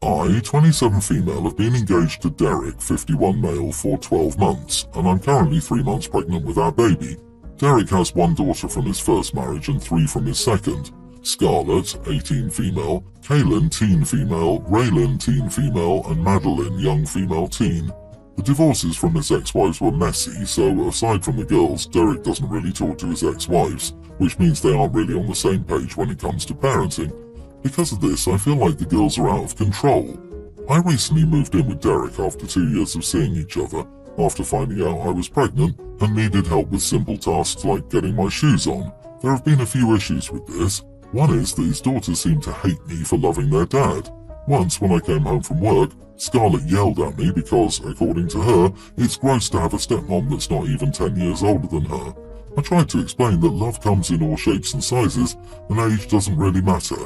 I, 27 female, have been engaged to Derek, 51 male, for 12 months, and I'm currently 3 months pregnant with our baby. Derek has 1 daughter from his first marriage and 3 from his second. Scarlett, 18 female, Kaylin, teen female, Raylan, teen female, and Madeline, young female teen. The divorces from his ex-wives were messy, so aside from the girls, Derek doesn't really talk to his ex-wives, which means they aren't really on the same page when it comes to parenting. Because of this, I feel like the girls are out of control. I recently moved in with Derek after 2 years of seeing each other, after finding out I was pregnant and needed help with simple tasks like getting my shoes on. There have been a few issues with this. One is that his daughters seem to hate me for loving their dad. Once, when I came home from work, Scarlett yelled at me because, according to her, it's gross to have a stepmom that's not even 10 years older than her. I tried to explain that love comes in all shapes and sizes, and age doesn't really matter.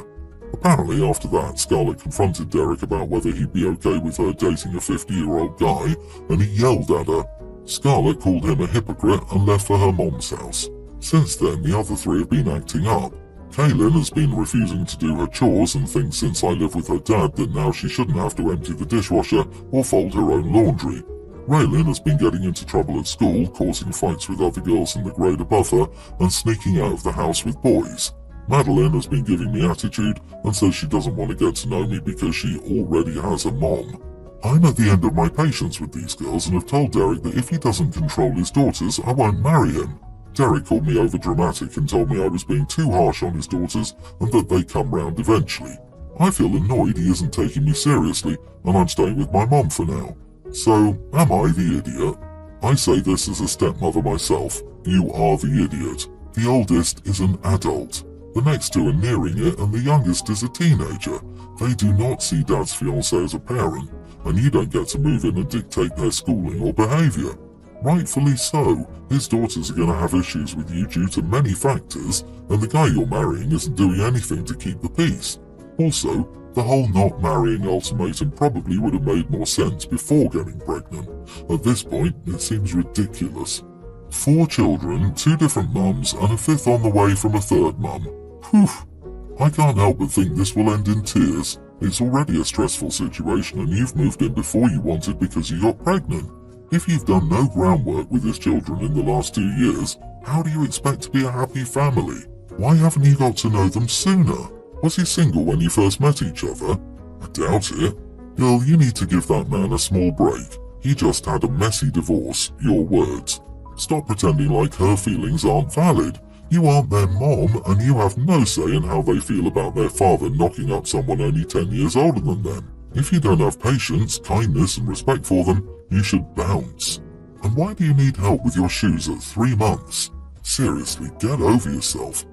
Apparently, after that, Scarlett confronted Derek about whether he'd be okay with her dating a 50-year-old guy, and he yelled at her. Scarlett called him a hypocrite and left for her mom's house. Since then, the other 3 have been acting up. Kaylin has been refusing to do her chores and thinks since I live with her dad that now she shouldn't have to empty the dishwasher or fold her own laundry. Raylan has been getting into trouble at school, causing fights with other girls in the grade above her and sneaking out of the house with boys. Madeline has been giving me attitude and says she doesn't want to get to know me because she already has a mom. I'm at the end of my patience with these girls and have told Derek that if he doesn't control his daughters, I won't marry him. Derek called me overdramatic and told me I was being too harsh on his daughters and that they'd come round eventually. I feel annoyed he isn't taking me seriously and I'm staying with my mom for now. So, am I the idiot? I say this as a stepmother myself. You are the idiot. The oldest is an adult. The next 2 are nearing it and the youngest is a teenager. They do not see dad's fiance as a parent, and you don't get to move in and dictate their schooling or behaviour. Rightfully so, his daughters are going to have issues with you due to many factors, and the guy you're marrying isn't doing anything to keep the peace. Also, the whole not marrying ultimatum probably would have made more sense before getting pregnant. At this point, it seems ridiculous. 4 children, 2 different mums, and a 5th on the way from a 3rd mum. Whew. I can't help but think this will end in tears. It's already a stressful situation and you've moved in before you wanted because you got pregnant. If you've done no groundwork with his children in the last 2 years, how do you expect to be a happy family? Why haven't you got to know them sooner? Was he single when you first met each other? I doubt it. Girl, you need to give that man a small break. He just had a messy divorce, your words. Stop pretending like her feelings aren't valid. You aren't their mom, and you have no say in how they feel about their father knocking up someone only 10 years older than them. If you don't have patience, kindness, and respect for them, you should bounce. And why do you need help with your shoes at 3 months? Seriously, get over yourself.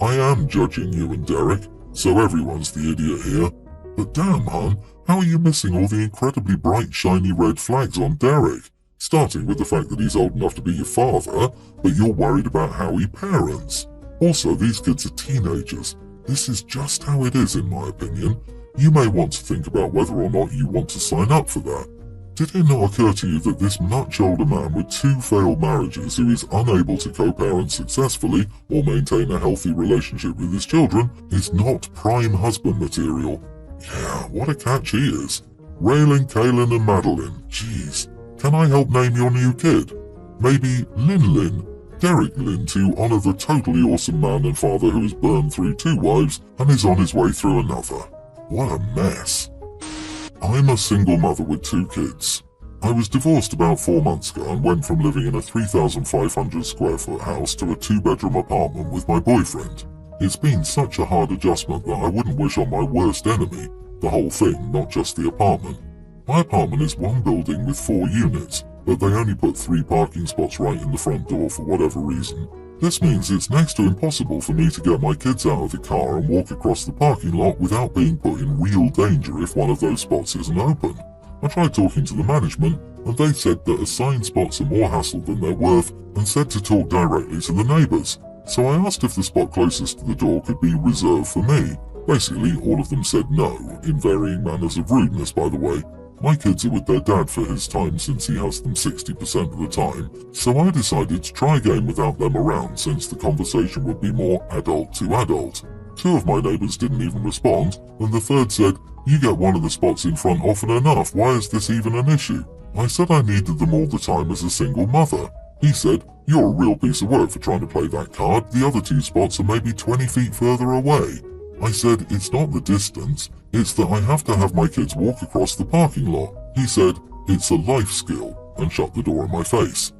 I am judging you and Derek, so everyone's the idiot here. But damn, hon, how are you missing all the incredibly bright, shiny red flags on Derek? Starting with the fact that he's old enough to be your father, but you're worried about how he parents. Also, these kids are teenagers. This is just how it is, in my opinion. You may want to think about whether or not you want to sign up for that. Did it not occur to you that this much older man with 2 failed marriages who is unable to co-parent successfully or maintain a healthy relationship with his children is not prime husband material? Yeah, what a catch he is. Raylan, Kaylin and Madeline, jeez. Can I help name your new kid? Maybe Lin, Derek Lin, to honour the totally awesome man and father who has burned through 2 wives and is on his way through another. What a mess. I'm a single mother with 2 kids. I was divorced about 4 months ago and went from living in a 3,500 square foot house to a 2-bedroom apartment with my boyfriend. It's been such a hard adjustment that I wouldn't wish on my worst enemy, the whole thing, not just the apartment. My apartment is 1 building with 4 units, but they only put 3 parking spots right in the front door for whatever reason. This means it's next to impossible for me to get my kids out of the car and walk across the parking lot without being put in real danger if one of those spots isn't open. I tried talking to the management, and they said that assigned spots are more hassle than they're worth and said to talk directly to the neighbours. So I asked if the spot closest to the door could be reserved for me. Basically, all of them said no, in varying manners of rudeness, by the way. My kids are with their dad for his time since he has them 60% of the time, so I decided to try a game without them around since the conversation would be more adult to adult. Two of my neighbours didn't even respond, and the third said, "You get one of the spots in front often enough, why is this even an issue?" I said I needed them all the time as a single mother. He said, "You're a real piece of work for trying to play that card, the other two spots are maybe 20 feet further away." I said, "It's not the distance, it's that I have to have my kids walk across the parking lot." He said, "It's a life skill," and shut the door in my face.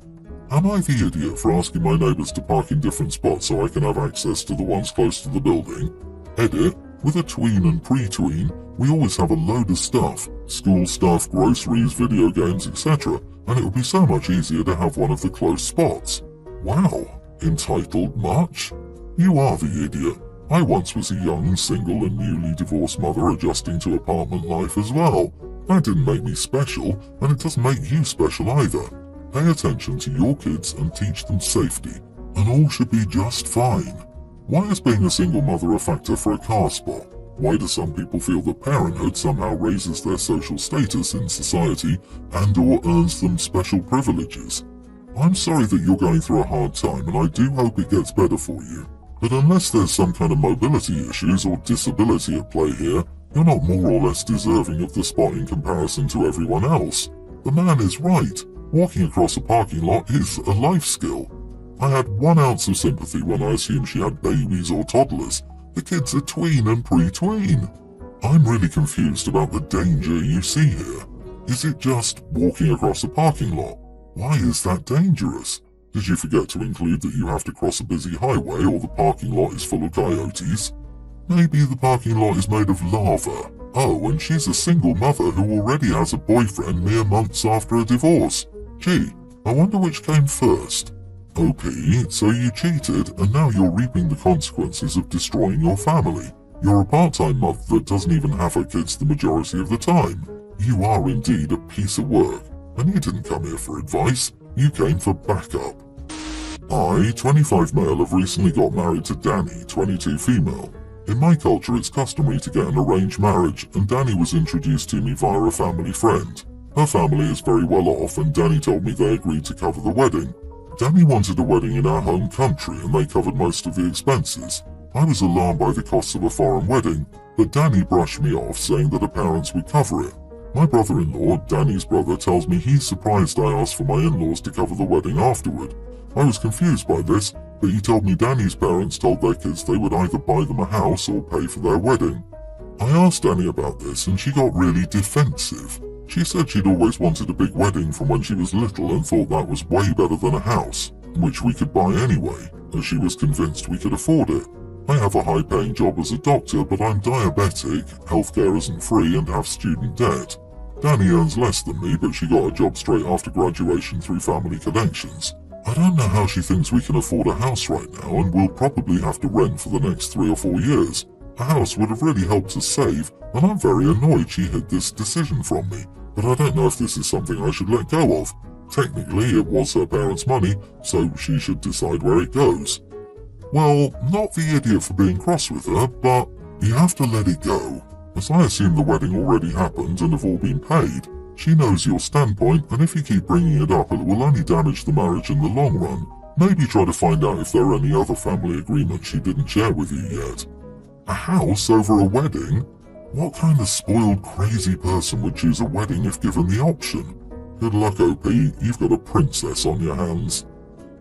Am I the idiot for asking my neighbours to park in different spots so I can have access to the ones close to the building? Edit, with a tween and pre-tween, we always have a load of stuff, school stuff, groceries, video games, etc., and it would be so much easier to have one of the close spots. Wow, entitled much? You are the idiot. I once was a young, single and newly divorced mother adjusting to apartment life as well. That didn't make me special, and it doesn't make you special either. Pay attention to your kids and teach them safety, and all should be just fine. Why is being a single mother a factor for a car spot? Why do some people feel that parenthood somehow raises their social status in society and/or earns them special privileges? I'm sorry that you're going through a hard time, and I do hope it gets better for you. But unless there's some kind of mobility issues or disability at play here, you're not more or less deserving of the spot in comparison to everyone else. The man is right. Walking across a parking lot is a life skill. I had 1 ounce of sympathy when I assumed she had babies or toddlers. The kids are tween and pre-tween. I'm really confused about the danger you see here. Is it just walking across a parking lot? Why is that dangerous? Did you forget to include that you have to cross a busy highway or the parking lot is full of coyotes? Maybe the parking lot is made of lava. Oh, and she's a single mother who already has a boyfriend mere months after a divorce. Gee, I wonder which came first. OP, so you cheated and now you're reaping the consequences of destroying your family. You're a part-time mother that doesn't even have her kids the majority of the time. You are indeed a piece of work, and you didn't come here for advice, you came for backup. I, 25 male, have recently got married to Danny, 22 female. In my culture it's customary to get an arranged marriage, and Danny was introduced to me via a family friend. Her family is very well off, and Danny told me they agreed to cover the wedding. Danny wanted a wedding in our home country and they covered most of the expenses. I was alarmed by the costs of a foreign wedding, but Danny brushed me off saying that her parents would cover it. My brother-in-law, Danny's brother, tells me he's surprised I asked for my in-laws to cover the wedding afterward. I was confused by this, but he told me Danny's parents told their kids they would either buy them a house or pay for their wedding. I asked Danny about this and she got really defensive. She said she'd always wanted a big wedding from when she was little and thought that was way better than a house, which we could buy anyway, as she was convinced we could afford it. I have a high-paying job as a doctor, but I'm diabetic, healthcare isn't free, and have student debt. Danny earns less than me, but she got a job straight after graduation through family connections. I don't know how she thinks we can afford a house right now, and we'll probably have to rent for the next 3 or 4 years. A house would have really helped us save, and I'm very annoyed she hid this decision from me, but I don't know if this is something I should let go of. Technically, it was her parents' money, so she should decide where it goes. Well, not the idiot for being cross with her, but you have to let it go. As I assume the wedding already happened and have all been paid, she knows your standpoint, and if you keep bringing it up, it will only damage the marriage in the long run. Maybe try to find out if there are any other family agreements she didn't share with you yet. A house over a wedding? What kind of spoiled, crazy person would choose a wedding if given the option? Good luck, OP, you've got a princess on your hands.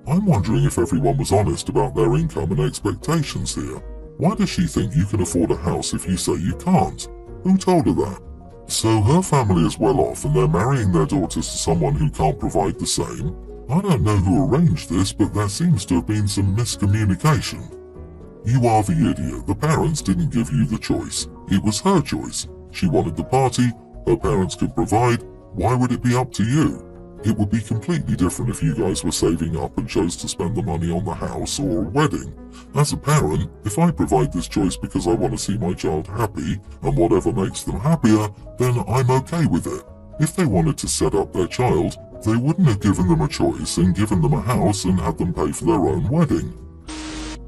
I'm wondering if everyone was honest about their income and expectations here. Why does she think you can afford a house if you say you can't? Who told her that? So her family is well off and they're marrying their daughters to someone who can't provide the same? I don't know who arranged this, but there seems to have been some miscommunication. You are the idiot. The parents didn't give you the choice. It was her choice. She wanted the party, her parents could provide. Why would it be up to you? It would be completely different if you guys were saving up and chose to spend the money on the house or a wedding. As a parent, if I provide this choice because I want to see my child happy, and whatever makes them happier, then I'm okay with it. If they wanted to set up their child, they wouldn't have given them a choice and given them a house and had them pay for their own wedding.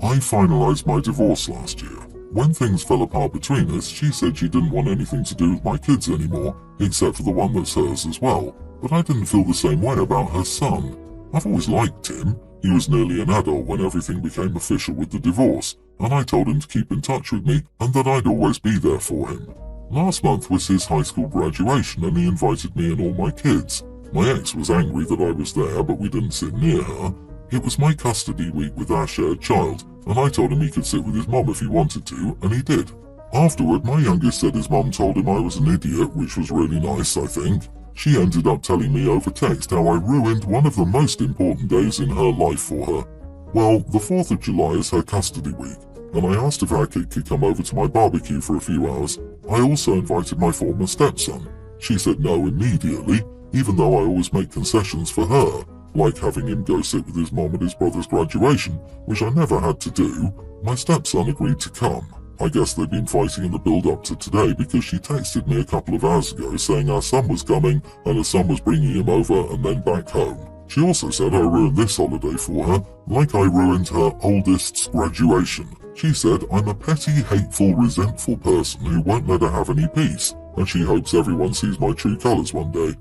I finalized my divorce last year. When things fell apart between us, she said she didn't want anything to do with my kids anymore, except for the one that's hers as well. But I didn't feel the same way about her son. I've always liked him. He was nearly an adult when everything became official with the divorce, and I told him to keep in touch with me and that I'd always be there for him. Last month was his high school graduation and he invited me and all my kids. My ex was angry that I was there, but we didn't sit near her. It was my custody week with our shared child, and I told him he could sit with his mom if he wanted to, and he did. Afterward, my youngest said his mom told him I was an idiot, which was really nice, I think. She ended up telling me over text how I ruined one of the most important days in her life for her. Well, the 4th of July is her custody week, and I asked if our kid could come over to my barbecue for a few hours. I also invited my former stepson. She said no immediately, even though I always make concessions for her, like having him go sit with his mom at his brother's graduation, which I never had to do. My stepson agreed to come. I guess they've been fighting in the build-up to today because she texted me a couple of hours ago saying our son was coming and her son was bringing him over and then back home. She also said I ruined this holiday for her, like I ruined her oldest's graduation. She said I'm a petty, hateful, resentful person who won't let her have any peace, and she hopes everyone sees my true colours one day.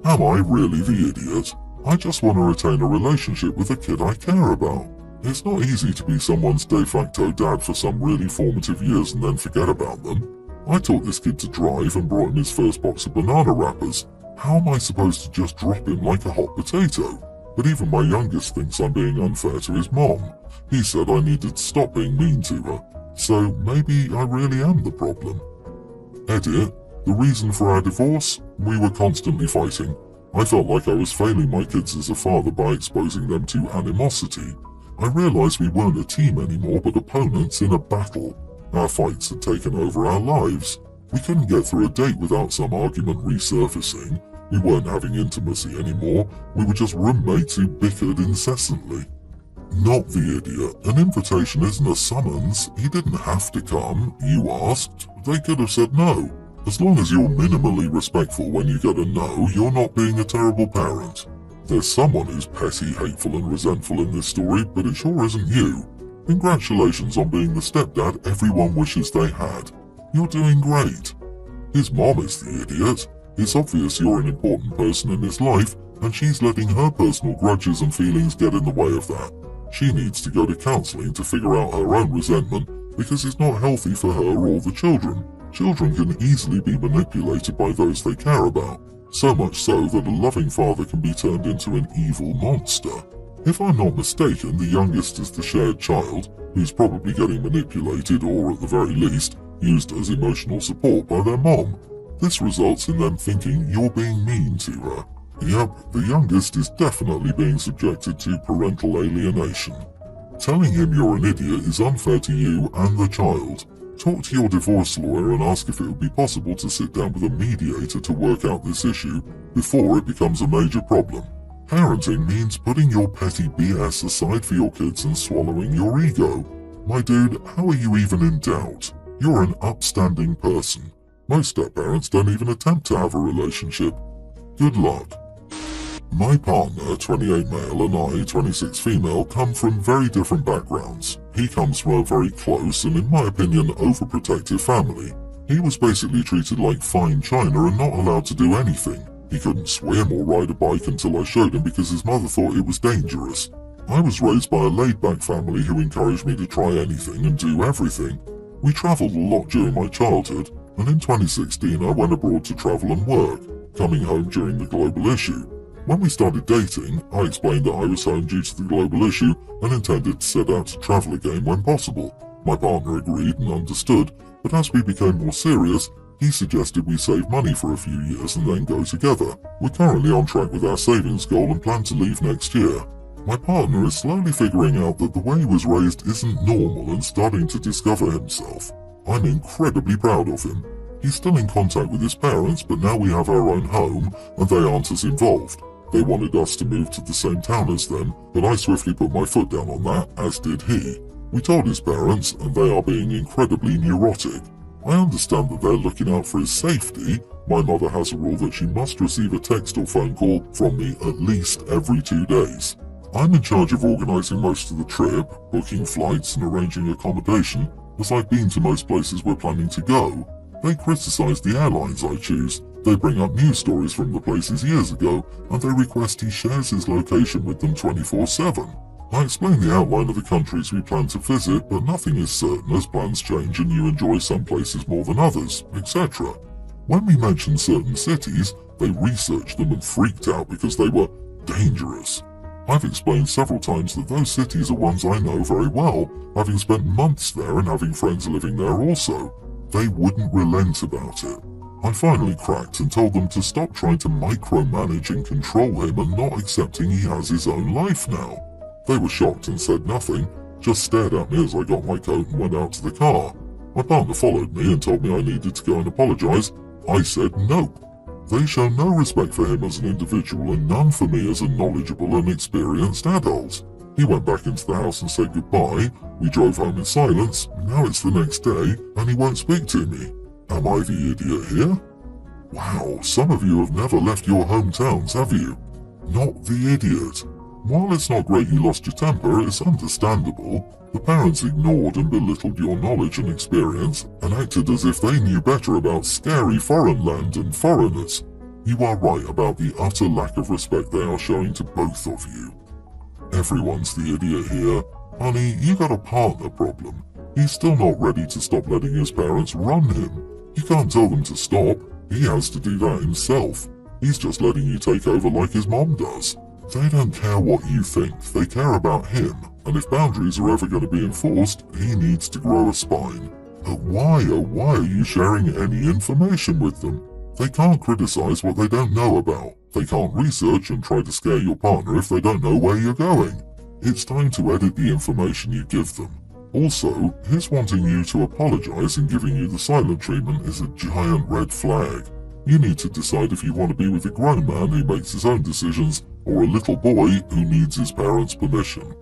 Am I really the idiot? I just want to retain a relationship with a kid I care about. It's not easy to be someone's de facto dad for some really formative years and then forget about them. I taught this kid to drive and brought him his first box of banana wrappers. How am I supposed to just drop him like a hot potato? But even my youngest thinks I'm being unfair to his mom. He said I needed to stop being mean to her. So maybe I really am the problem. Edit. The reason for our divorce? We were constantly fighting. I felt like I was failing my kids as a father by exposing them to animosity. I realized we weren't a team anymore but opponents in a battle. Our fights had taken over our lives. We couldn't get through a date without some argument resurfacing. We weren't having intimacy anymore. We were just roommates who bickered incessantly. Not the idiot. An invitation isn't a summons. He didn't have to come. You asked. They could have said no. As long as you're minimally respectful when you get a no, you're not being a terrible parent. There's someone who's petty, hateful and resentful in this story, but it sure isn't you. Congratulations on being the stepdad everyone wishes they had. You're doing great. His mom is the idiot. It's obvious you're an important person in his life, and she's letting her personal grudges and feelings get in the way of that. She needs to go to counselling to figure out her own resentment, because it's not healthy for her or the children. Children can easily be manipulated by those they care about. So much so that a loving father can be turned into an evil monster. If I'm not mistaken, the youngest is the shared child, who's probably getting manipulated or, at the very least, used as emotional support by their mom. This results in them thinking you're being mean to her. Yep, the youngest is definitely being subjected to parental alienation. Telling him you're an idiot is unfair to you and the child. Talk to your divorce lawyer and ask if it would be possible to sit down with a mediator to work out this issue before it becomes a major problem. Parenting means putting your petty BS aside for your kids and swallowing your ego. My dude, how are you even in doubt? You're an upstanding person. Most step-parents don't even attempt to have a relationship. Good luck. My partner, 28 male, and I, 26 female, come from very different backgrounds. He comes from a very close and, in my opinion, overprotective family. He was basically treated like fine china and not allowed to do anything. He couldn't swim or ride a bike until I showed him because his mother thought it was dangerous. I was raised by a laid-back family who encouraged me to try anything and do everything. We travelled a lot during my childhood, and in 2016 I went abroad to travel and work, coming home during the global issue. When we started dating, I explained that I was home due to the global issue and intended to set out to travel again when possible. My partner agreed and understood, but as we became more serious, he suggested we save money for a few years and then go together. We're currently on track with our savings goal and plan to leave next year. My partner is slowly figuring out that the way he was raised isn't normal and starting to discover himself. I'm incredibly proud of him. He's still in contact with his parents, but now we have our own home and they aren't as involved. They wanted us to move to the same town as them, but I swiftly put my foot down on that, as did he. We told his parents, and they are being incredibly neurotic. I understand that they're looking out for his safety. My mother has a rule that she must receive a text or phone call from me at least every 2 days. I'm in charge of organising most of the trip, booking flights and arranging accommodation, as I've been to most places we're planning to go. They criticise the airlines I choose. They bring up news stories from the places years ago, and they request he shares his location with them 24/7. I explain the outline of the countries we plan to visit, but nothing is certain as plans change and you enjoy some places more than others, etc. When we mentioned certain cities, they researched them and freaked out because they were dangerous. I've explained several times that those cities are ones I know very well, having spent months there and having friends living there also. They wouldn't relent about it. I finally cracked and told them to stop trying to micromanage and control him and not accepting he has his own life now. They were shocked and said nothing, just stared at me as I got my coat and went out to the car. My partner followed me and told me I needed to go and apologize. I said nope. They show no respect for him as an individual and none for me as a knowledgeable and experienced adult. He went back into the house and said goodbye. We drove home in silence. Now it's the next day and he won't speak to me. Am I the idiot here? Wow, some of you have never left your hometowns, have you? Not the idiot. While it's not great you lost your temper, it's understandable. The parents ignored and belittled your knowledge and experience and acted as if they knew better about scary foreign land and foreigners. You are right about the utter lack of respect they are showing to both of you. Everyone's the idiot here. Honey, you got a partner problem. He's still not ready to stop letting his parents run him. You can't tell them to stop. He has to do that himself. He's just letting you take over like his mom does. They don't care what you think, they care about him, and if boundaries are ever going to be enforced, he needs to grow a spine. But why, oh why are you sharing any information with them? They can't criticize what they don't know about. They can't research and try to scare your partner if they don't know where you're going. It's time to edit the information you give them. Also, his wanting you to apologize and giving you the silent treatment is a giant red flag. You need to decide if you want to be with a grown man who makes his own decisions or a little boy who needs his parents' permission.